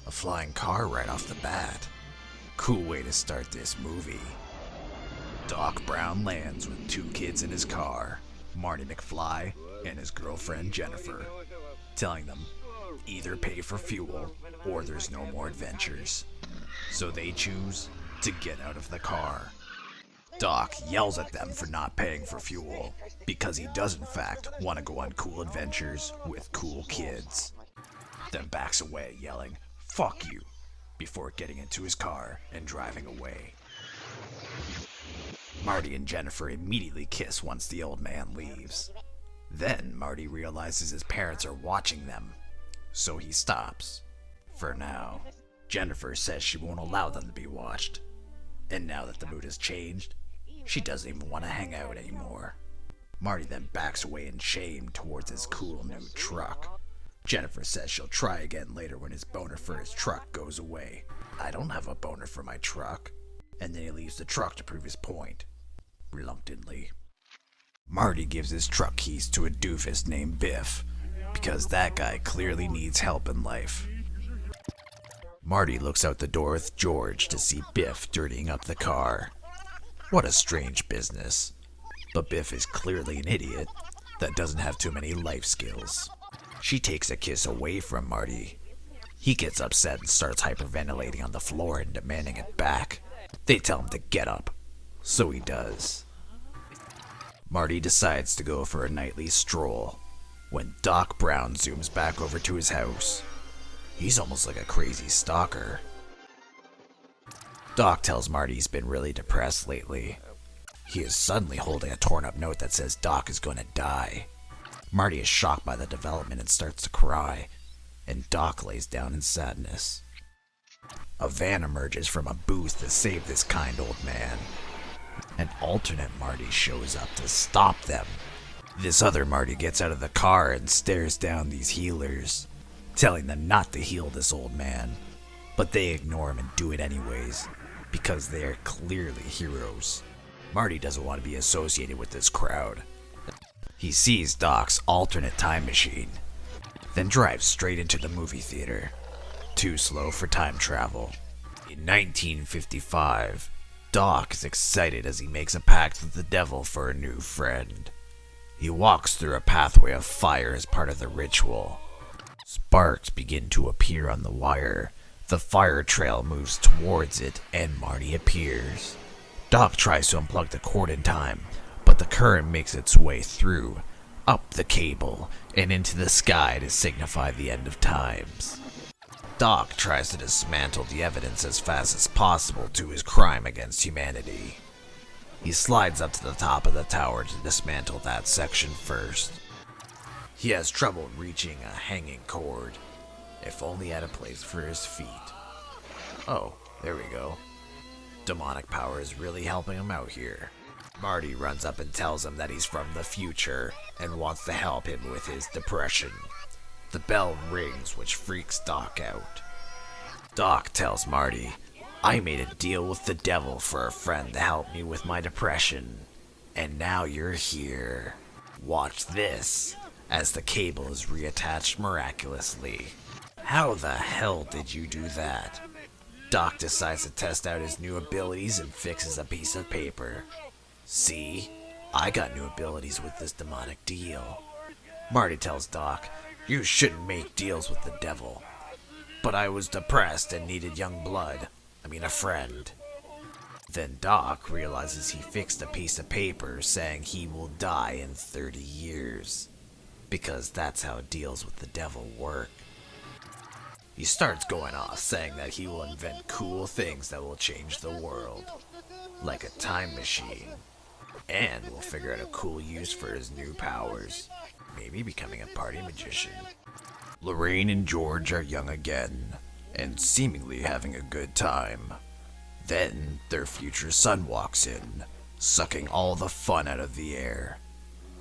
A flying car right off the bat. Cool way to start this movie. Doc Brown lands with two kids in his car, Marty McFly and his girlfriend Jennifer, telling them either pay for fuel or there's no more adventures. So they choose to get out of the car. Doc yells at them for not paying for fuel because he does in fact want to go on cool adventures with cool kids. Then backs away yelling, "Fuck you," before getting into his car and driving away. Marty and Jennifer immediately kiss once the old man leaves. Then Marty realizes his parents are watching them, so he stops. For now, Jennifer says she won't allow them to be watched. And now that the mood has changed, she doesn't even want to hang out anymore. Marty then backs away in shame towards his cool new truck. Jennifer says she'll try again later when his boner for his truck goes away. "I don't have a boner for my truck." And then he leaves the truck to prove his point, reluctantly. Marty gives his truck keys to a doofus named Biff, because that guy clearly needs help in life. Marty looks out the door with George to see Biff dirtying up the car. What a strange business. But Biff is clearly an idiot that doesn't have too many life skills. She takes a kiss away from Marty. He gets upset and starts hyperventilating on the floor and demanding it back. They tell him to get up, so he does. Marty decides to go for a nightly stroll when Doc Brown zooms back over to his house. He's almost like a crazy stalker. Doc tells Marty he's been really depressed lately. He is suddenly holding a torn up note that says Doc is going to die. Marty is shocked by the development and starts to cry, and Doc lays down in sadness. A van emerges from a booth to save this kind old man. An alternate Marty shows up to stop them. This other Marty gets out of the car and stares down these healers, telling them not to heal this old man. But they ignore him and do it anyways, because they are clearly heroes. Marty doesn't want to be associated with this crowd. He sees Doc's alternate time machine, then drives straight into the movie theater. Too slow for time travel. In 1955, Doc is excited as he makes a pact with the devil for a new friend. He walks through a pathway of fire as part of the ritual. Sparks begin to appear on the wire. The fire trail moves towards it, and Marty appears. Doc tries to unplug the cord in time, but the current makes its way through, up the cable, and into the sky to signify the end of times. Doc tries to dismantle the evidence as fast as possible to his crime against humanity. He slides up to the top of the tower to dismantle that section first. He has trouble reaching a hanging cord, if only at a place for his feet. Oh, there we go. Demonic power is really helping him out here. Marty runs up and tells him that he's from the future and wants to help him with his depression. The bell rings, which freaks Doc out. Doc tells Marty, "I made a deal with the devil for a friend to help me with my depression, and now you're here. Watch this," as the cable is reattached miraculously. "How the hell did you do that?" Doc decides to test out his new abilities and fixes a piece of paper. "See? I got new abilities with this demonic deal." Marty tells Doc, "You shouldn't make deals with the devil. But I was depressed and needed young blood. A friend." Then Doc realizes he fixed a piece of paper saying he will die in 30 years. Because that's how deals with the devil work. He starts going off saying that he will invent cool things that will change the world. Like a time machine. And will figure out a cool use for his new powers. Maybe becoming a party magician. Lorraine and George are young again, and seemingly having a good time. Then, their future son walks in, sucking all the fun out of the air.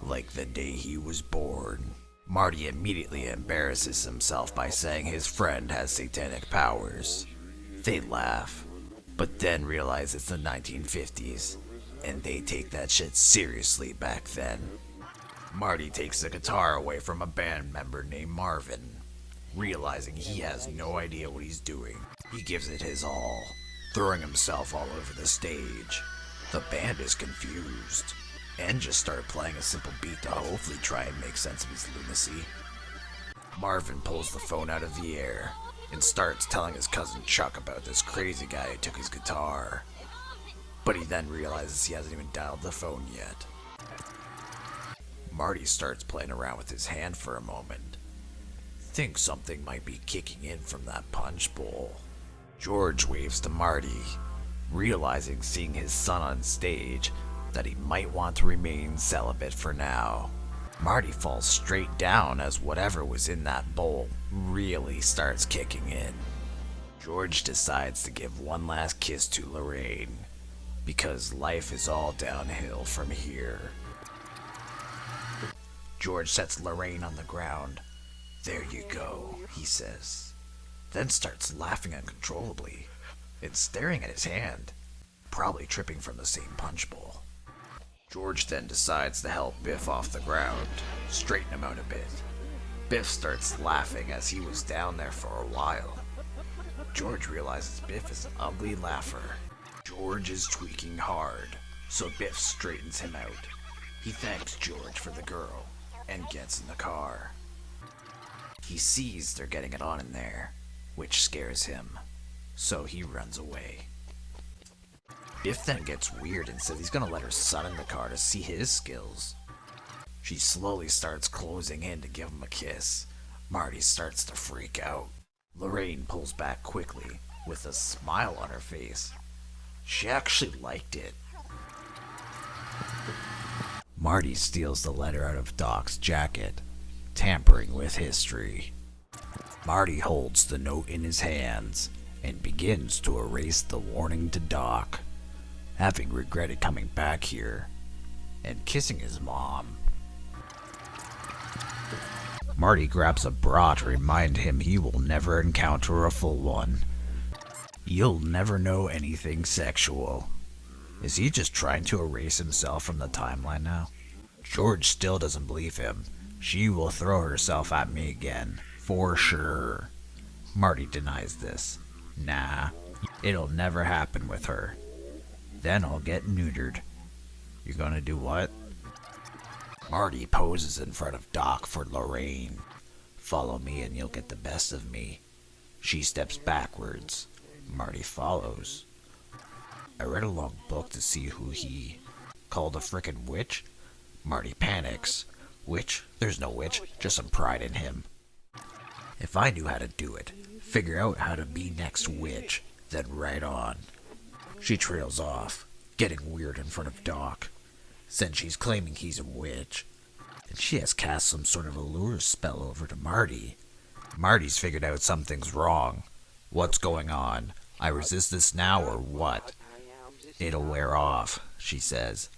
Like the day he was born. Marty immediately embarrasses himself by saying his friend has satanic powers. They laugh, but then realize it's the 1950s, and they take that shit seriously back then. Marty takes the guitar away from a band member named Marvin. Realizing he has no idea what he's doing, he gives it his all, throwing himself all over the stage. The band is confused, and just started playing a simple beat to hopefully try and make sense of his lunacy. Marvin pulls the phone out of the air and starts telling his cousin Chuck about this crazy guy who took his guitar. But he then realizes he hasn't even dialed the phone yet. Marty starts playing around with his hand for a moment. Thinks something might be kicking in from that punch bowl. George waves to Marty, realizing seeing his son on stage that he might want to remain celibate for now. Marty falls straight down as whatever was in that bowl really starts kicking in. George decides to give one last kiss to Lorraine, because life is all downhill from here. George sets Lorraine on the ground. "There you go," he says, then starts laughing uncontrollably and staring at his hand, probably tripping from the same punch bowl. George then decides to help Biff off the ground, straighten him out a bit. Biff starts laughing as he was down there for a while. George realizes Biff is an ugly laugher. George is tweaking hard, so Biff straightens him out. He thanks George for the girl and gets in the car. He sees they're getting it on in there, which scares him, so he runs away. Biff then gets weird and says he's gonna let her son in the car to see his skills. She slowly starts closing in to give him a kiss. Marty starts to freak out. Lorraine pulls back quickly, with a smile on her face. She actually liked it. Marty steals the letter out of Doc's jacket, tampering with history. Marty holds the note in his hands and begins to erase the warning to Doc, having regretted coming back here and kissing his mom. Marty grabs a bra to remind him he will never encounter a full one. You'll never know anything sexual. Is he just trying to erase himself from the timeline now? George still doesn't believe him. She will throw herself at me again, for sure. Marty denies this. Nah, it'll never happen with her. Then I'll get neutered. You're gonna do what? Marty poses in front of Doc for Lorraine. Follow me and you'll get the best of me. She steps backwards. Marty follows. I read a long book to see who he called a frickin' witch. Marty panics. Witch? There's no witch, just some pride in him. If I knew how to do it, figure out how to be next witch, then right on. She trails off, getting weird in front of Doc, since she's claiming he's a witch, and she has cast some sort of allure spell over to Marty. Marty's figured out something's wrong. What's going on? I resist this now or what? It'll wear off, she says.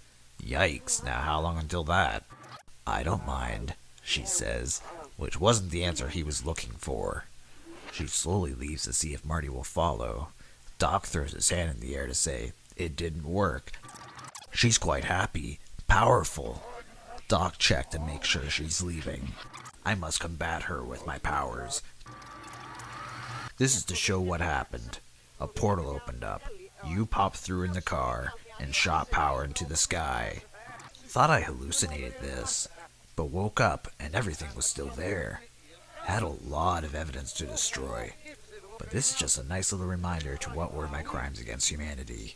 Yikes, now how long until that? I don't mind, she says, which wasn't the answer he was looking for. She slowly leaves to see if Marty will follow. Doc throws his hand in the air to say, it didn't work. She's quite happy, powerful. Doc checked to make sure she's leaving. I must combat her with my powers. This is to show what happened. A portal opened up. You popped through in the car and shot power into the sky. Thought I hallucinated this, but woke up and everything was still there. Had a lot of evidence to destroy, but this is just a nice little reminder to what were my crimes against humanity.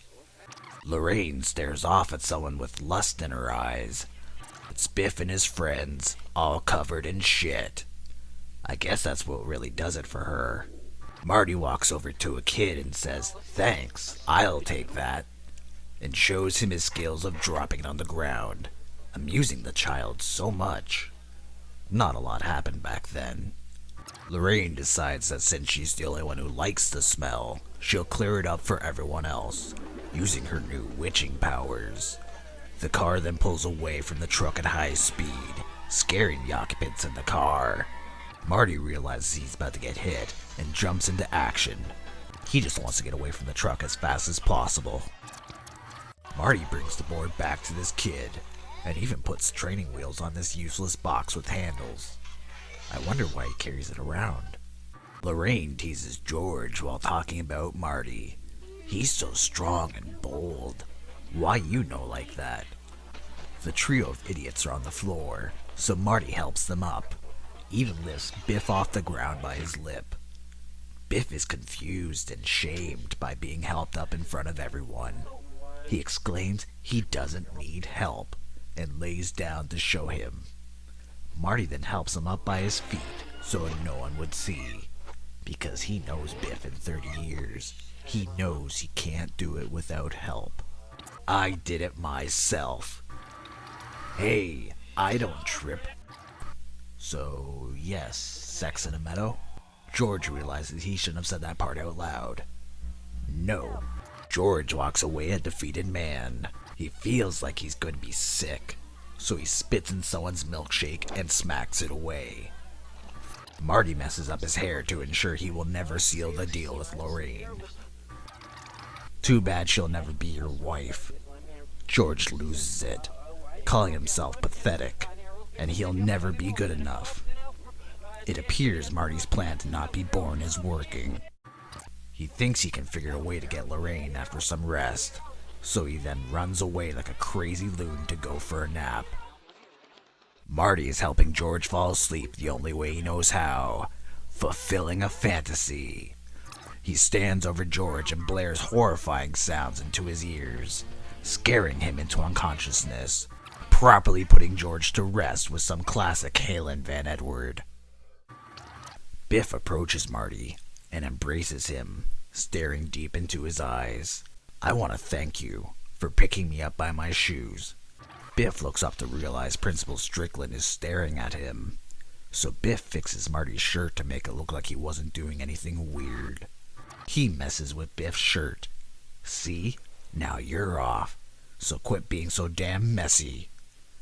Lorraine stares off at someone with lust in her eyes. It's Biff and his friends, all covered in shit. I guess that's what really does it for her. Marty walks over to a kid and says, thanks, I'll take that, and shows him his skills of dropping it on the ground, amusing the child so much. Not a lot happened back then. Lorraine decides that since she's the only one who likes the smell, she'll clear it up for everyone else, using her new witching powers. The car then pulls away from the truck at high speed, scaring the occupants in the car. Marty realizes he's about to get hit and jumps into action. He just wants to get away from the truck as fast as possible. Marty brings the board back to this kid, and even puts training wheels on this useless box with handles. I wonder why he carries it around. Lorraine teases George while talking about Marty. He's so strong and bold. Why you know like that? The trio of idiots are on the floor, so Marty helps them up. Even lifts Biff off the ground by his lip. Biff is confused and shamed by being helped up in front of everyone. He exclaims he doesn't need help and lays down to show him. Marty then helps him up by his feet so no one would see. Because he knows Biff in 30 years. He knows he can't do it without help. I did it myself. Hey, I don't trip. So, yes, sex in a meadow? George realizes he shouldn't have said that part out loud. No. George walks away a defeated man. He feels like he's going to be sick, so he spits in someone's milkshake and smacks it away. Marty messes up his hair to ensure he will never seal the deal with Lorraine. Too bad she'll never be your wife. George loses it, calling himself pathetic, and he'll never be good enough. It appears Marty's plan to not be born is working. He thinks he can figure a way to get Lorraine after some rest, so he then runs away like a crazy loon to go for a nap. Marty is helping George fall asleep the only way he knows how, fulfilling a fantasy. He stands over George and blares horrifying sounds into his ears, scaring him into unconsciousness, properly putting George to rest with some classic Halen Van Edward. Biff approaches Marty and embraces him, staring deep into his eyes. I want to thank you for picking me up by my shoes. Biff looks up to realize Principal Strickland is staring at him, so Biff fixes Marty's shirt to make it look like he wasn't doing anything weird. He messes with Biff's shirt. See? Now you're off, so quit being so damn messy.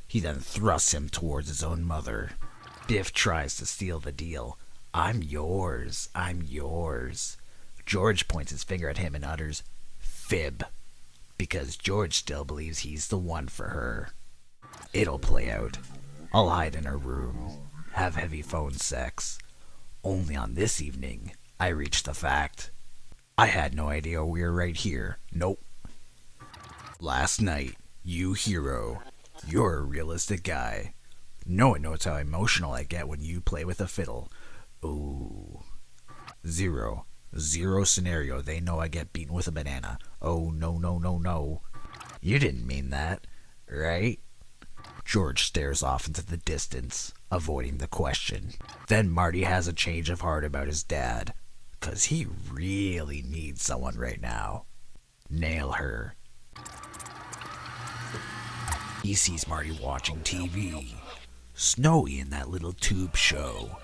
He then thrusts him towards his own mother. Biff tries to steal the deal. I'm yours. I'm yours. George points his finger at him and utters, fib, because George still believes he's the one for her. It'll play out. I'll hide in her room, have heavy phone sex. Only on this evening, I reached the fact. I had no idea we were right here. Nope. Last night, you hero. You're a realistic guy. No one knows how emotional I get when you play with a fiddle. Ooh. Zero scenario they know I get beaten with a banana. Oh, no, no, no, no. You didn't mean that, right? George stares off into the distance, avoiding the question. Then Marty has a change of heart about his dad, 'cause he really needs someone right now. Nail her. He sees Marty watching TV. Snowy in that little tube show.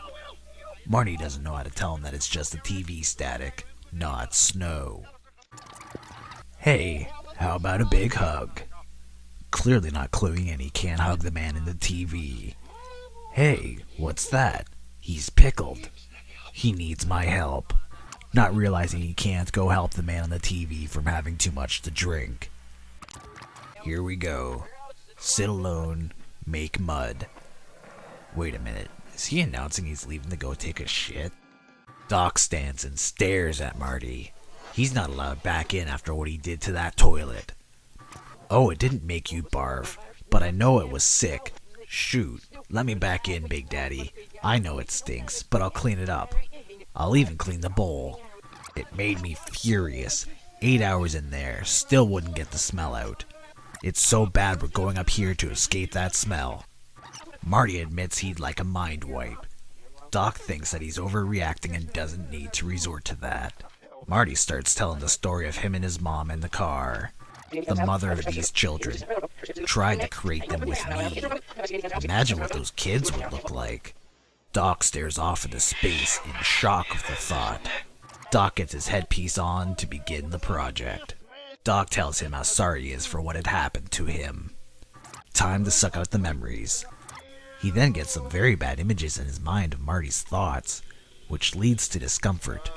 Marty doesn't know how to tell him that it's just the TV static, not snow. Hey, how about a big hug? Clearly not cluing in he can't hug the man in the TV. Hey, what's that? He's pickled. He needs my help. Not realizing he can't go help the man on the TV from having too much to drink. Here we go. Sit alone, make mud. Wait a minute, is he announcing he's leaving to go take a shit? Doc stands and stares at Marty. He's not allowed back in after what he did to that toilet. Oh, it didn't make you barf, but I know it was sick. Shoot, let me back in, Big Daddy. I know it stinks, but I'll clean it up. I'll even clean the bowl. It made me furious. 8 hours in there, still wouldn't get the smell out. It's so bad we're going up here to escape that smell. Marty admits he'd like a mind wipe. Doc thinks that he's overreacting and doesn't need to resort to that. Marty starts telling the story of him and his mom in the car. The mother of these children tried to create them with me. Imagine what those kids would look like. Doc stares off into space in shock of the thought. Doc gets his headpiece on to begin the project. Doc tells him how sorry he is for what had happened to him. Time to suck out the memories. He then gets some very bad images in his mind of Marty's thoughts, which leads to discomfort.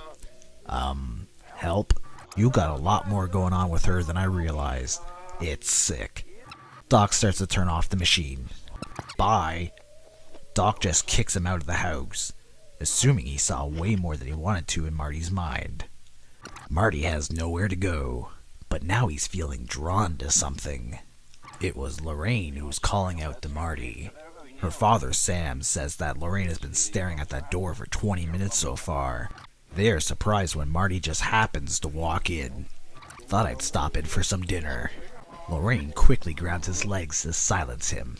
Help? You got a lot more going on with her than I realized. It's sick. Doc starts to turn off the machine. Bye. Doc just kicks him out of the house. assuming he saw way more than he wanted to in Marty's mind. Marty has nowhere to go, but now he's feeling drawn to something. It was Lorraine who was calling out to Marty. Her father, Sam, says that Lorraine has been staring at that door for 20 minutes so far. They are surprised when Marty just happens to walk in. Thought I'd stop in for some dinner. Lorraine quickly grabs his legs to silence him.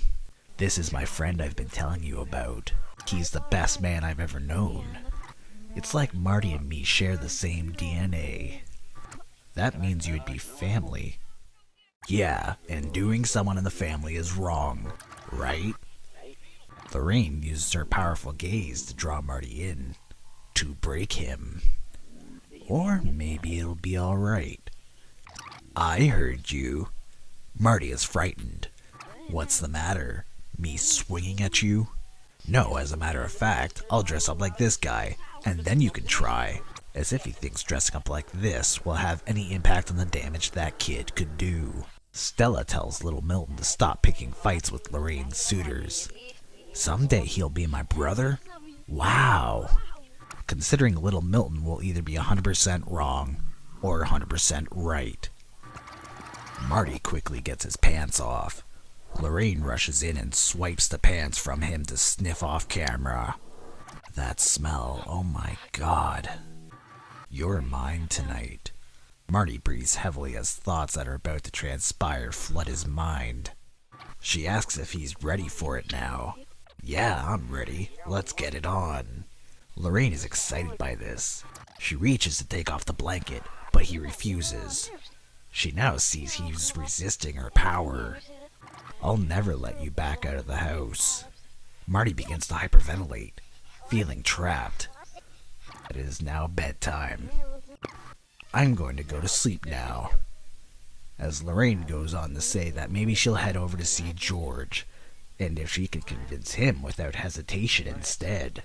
This is my friend I've been telling you about. He's the best man I've ever known. It's like Marty and me share the same DNA. That means you'd be family. Yeah, and doing someone in the family is wrong, right? Lorraine uses her powerful gaze to draw Marty in, to break him. Or maybe it'll be alright. I heard you. Marty is frightened. What's the matter? Me swinging at you? No, as a matter of fact, I'll dress up like this guy, and then you can try. As if he thinks dressing up like this will have any impact on the damage that kid could do. Stella tells little Milton to stop picking fights with Lorraine's suitors. Someday he'll be my brother? Wow. Considering little Milton will either be 100% wrong or 100% right. Marty quickly gets his pants off. Lorraine rushes in and swipes the pants from him to sniff off camera. That smell, oh my god. You're mine tonight. Marty breathes heavily as thoughts that are about to transpire flood his mind. She asks if he's ready for it now. Yeah, I'm ready. Let's get it on. Lorraine is excited by this. She reaches to take off the blanket, but he refuses. She now sees he's resisting her power. I'll never let you back out of the house. Marty begins to hyperventilate, feeling trapped. It is now bedtime. I'm going to go to sleep now. As Lorraine goes on to say that maybe she'll head over to see George, and if she can convince him without hesitation instead.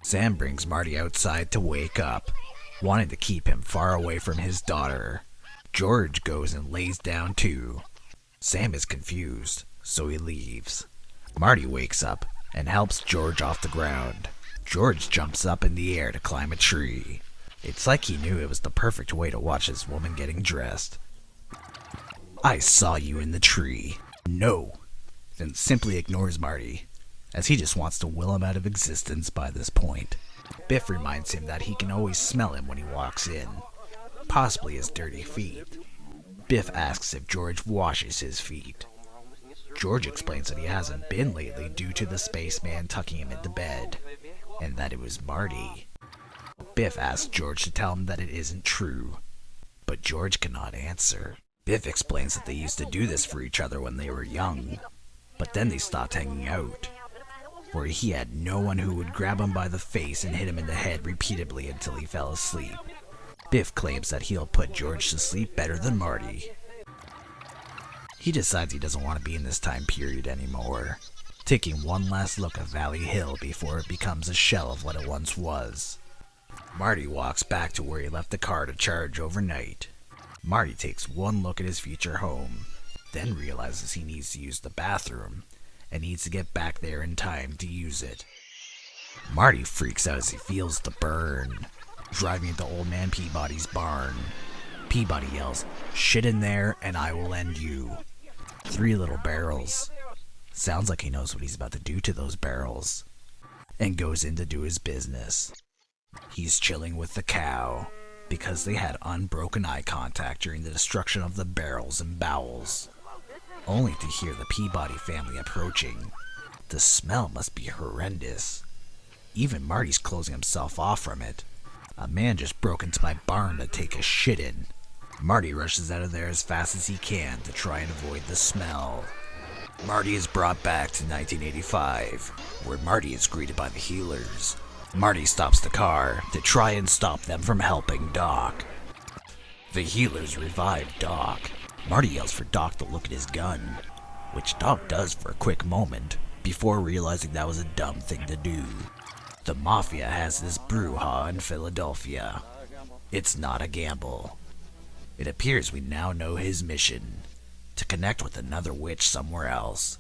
Sam brings Marty outside to wake up, wanting to keep him far away from his daughter. George goes and lays down too. Sam is confused, so he leaves. Marty wakes up and helps George off the ground. George jumps up in the air to climb a tree. It's like he knew it was the perfect way to watch this woman getting dressed. I saw you in the tree. No. Then simply ignores Marty, as he just wants to will him out of existence by this point. Biff reminds him that he can always smell him when he walks in, possibly his dirty feet. Biff asks if George washes his feet. George explains that he hasn't been lately due to the spaceman tucking him into bed, and that it was Marty. Biff asks George to tell him that it isn't true, but George cannot answer. Biff explains that they used to do this for each other when they were young, but then they stopped hanging out, where he had no one who would grab him by the face and hit him in the head repeatedly until he fell asleep. Biff claims that he'll put George to sleep better than Marty. He decides he doesn't want to be in this time period anymore, taking one last look at Valley Hill before it becomes a shell of what it once was. Marty walks back to where he left the car to charge overnight. Marty takes one look at his future home, then realizes he needs to use the bathroom, and needs to get back there in time to use it. Marty freaks out as he feels the burn, driving into Old Man Peabody's barn. Peabody yells, "Shit in there and I will end you." 3 little barrels. Sounds like he knows what he's about to do to those barrels, and goes in to do his business. He's chilling with the cow, because they had unbroken eye contact during the destruction of the barrels and bowels, only to hear the Peabody family approaching. The smell must be horrendous. Even Marty's closing himself off from it. A man just broke into my barn to take a shit in. Marty rushes out of there as fast as he can to try and avoid the smell. Marty is brought back to 1985, where Marty is greeted by the healers. Marty stops the car to try and stop them from helping Doc. The healers revive Doc. Marty yells for Doc to look at his gun, which Doc does for a quick moment, before realizing that was a dumb thing to do. The Mafia has this brouhaha in Philadelphia. It's not a gamble. It appears we now know his mission, to connect with another witch somewhere else.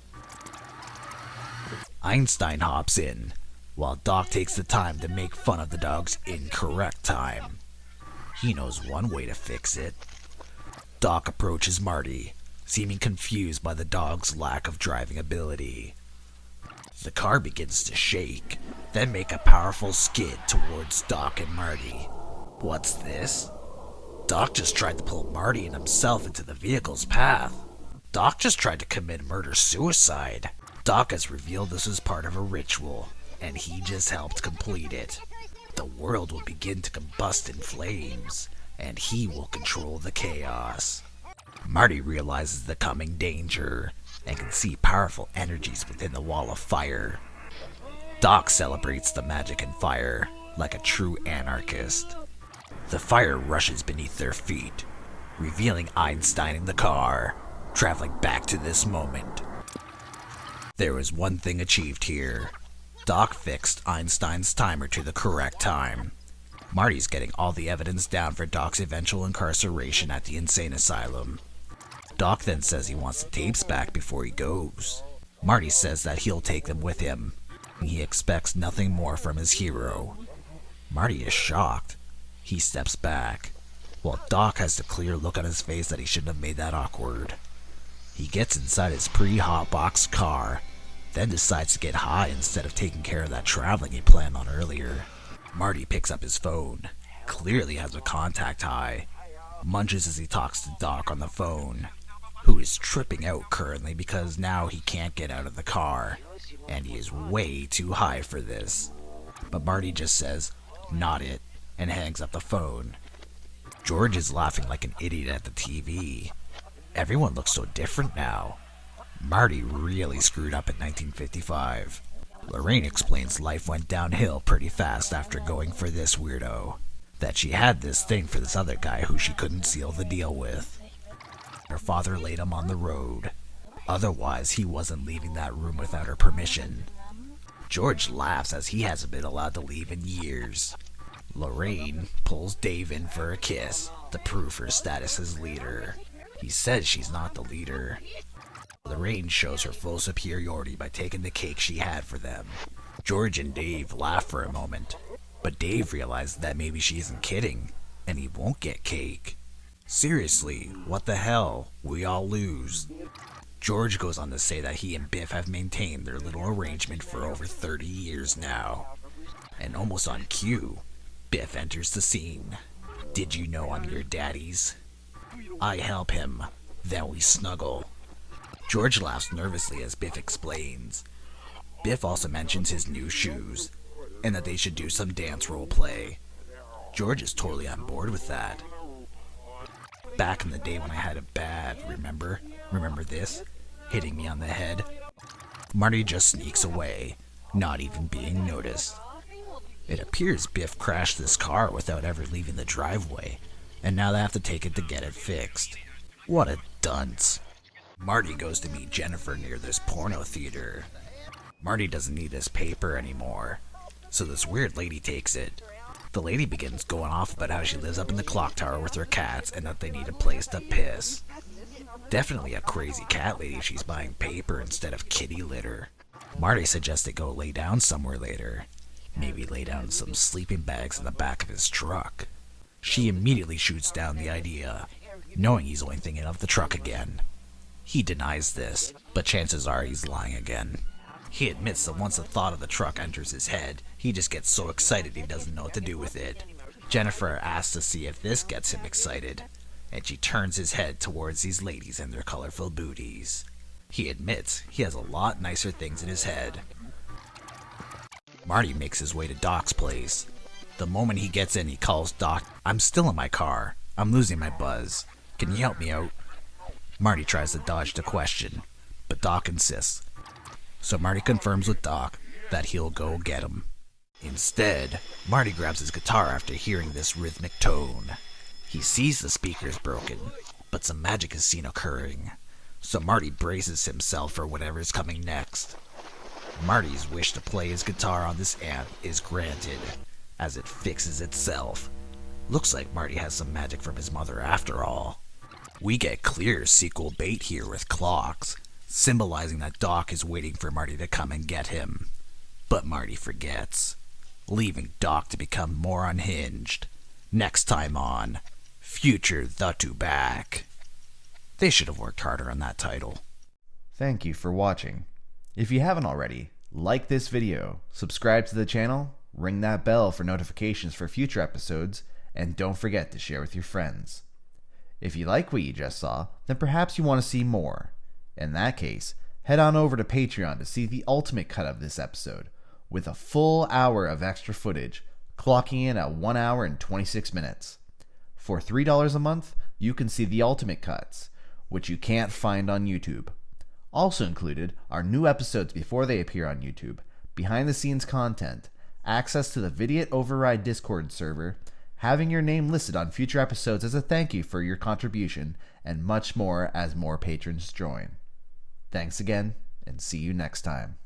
Einstein hops in, while Doc takes the time to make fun of the dog's incorrect time. He knows one way to fix it. Doc approaches Marty, seeming confused by the dog's lack of driving ability. The car begins to shake, then make a powerful skid towards Doc and Marty. What's this? Doc just tried to pull Marty and himself into the vehicle's path. Doc just tried to commit murder-suicide. Doc has revealed this was part of a ritual, and he just helped complete it. The world will begin to combust in flames, and he will control the chaos. Marty realizes the coming danger, and can see powerful energies within the wall of fire. Doc celebrates the magic and fire, like a true anarchist. The fire rushes beneath their feet, revealing Einstein in the car, traveling back to this moment. There was one thing achieved here. Doc fixed Einstein's timer to the correct time. Marty's getting all the evidence down for Doc's eventual incarceration at the insane asylum. Doc then says he wants the tapes back before he goes. Marty says that he'll take them with him. He expects nothing more from his hero. Marty is shocked. He steps back, while Doc has the clear look on his face that he shouldn't have made that awkward. He gets inside his pre-hotboxed car, then decides to get high instead of taking care of that traveling he planned on earlier. Marty picks up his phone, clearly has a contact high, munches as he talks to Doc on the phone, who is tripping out currently because now he can't get out of the car, and he is way too high for this. But Marty just says, "Not it," and hangs up the phone. George is laughing like an idiot at the TV. Everyone looks so different now. Marty really screwed up in 1955. Lorraine explains life went downhill pretty fast after going for this weirdo. That she had this thing for this other guy who she couldn't seal the deal with. Her father laid him on the road. Otherwise, he wasn't leaving that room without her permission. George laughs as he hasn't been allowed to leave in years. Lorraine pulls Dave in for a kiss to prove her status as leader. He says she's not the leader. Lorraine shows her full superiority by taking the cake she had for them. George and Dave laugh for a moment, but Dave realizes that maybe she isn't kidding, and he won't get cake. Seriously, what the hell? We all lose. George goes on to say that he and Biff have maintained their little arrangement for over 30 years now. And almost on cue, Biff enters the scene. "Did you know I'm your daddy's?" I help him, then we snuggle. George laughs nervously as Biff explains. Biff also mentions his new shoes, and that they should do some dance role play. George is totally on board with that. "Back in the day when I had it bad, remember? Remember this? Hitting me on the head?" Marty just sneaks away, not even being noticed. It appears Biff crashed this car without ever leaving the driveway, and now they have to take it to get it fixed. What a dunce. Marty goes to meet Jennifer near this porno theater. Marty doesn't need his paper anymore, so this weird lady takes it. The lady begins going off about how she lives up in the clock tower with her cats and that they need a place to piss. Definitely a crazy cat lady if she's buying paper instead of kitty litter. Marty suggests they go lay down somewhere later. Maybe lay down some sleeping bags in the back of his truck. She immediately shoots down the idea, knowing he's only thinking of the truck again. He denies this, but chances are he's lying again. He admits that once the thought of the truck enters his head, he just gets so excited he doesn't know what to do with it. Jennifer asks to see if this gets him excited, and she turns his head towards these ladies and their colorful booties. He admits he has a lot nicer things in his head. Marty makes his way to Doc's place. The moment he gets in, he calls Doc. "I'm still in my car. I'm losing my buzz. Can you help me out?" Marty tries to dodge the question, but Doc insists. So Marty confirms with Doc that he'll go get him. Instead, Marty grabs his guitar after hearing this rhythmic tone. He sees the speakers broken, but some magic is seen occurring, so Marty braces himself for whatever is coming next. Marty's wish to play his guitar on this amp is granted, as it fixes itself. Looks like Marty has some magic from his mother after all. We get clear sequel bait here with clocks, symbolizing that Doc is waiting for Marty to come and get him. But Marty forgets, leaving Doc to become more unhinged. Next time on Future the Two Back. They should have worked harder on that title. Thank you for watching. If you haven't already, like this video, subscribe to the channel, ring that bell for notifications for future episodes, and don't forget to share with your friends. If you like what you just saw, then perhaps you want to see more. In that case, head on over to Patreon to see the ultimate cut of this episode, with a full hour of extra footage, clocking in at 1 hour and 26 minutes. For $3 a month, you can see the ultimate cuts, which you can't find on YouTube. Also included are new episodes before they appear on YouTube, behind-the-scenes content, access to the Vidiot Override Discord server, having your name listed on future episodes as a thank you for your contribution, and much more as more patrons join. Thanks again, and see you next time.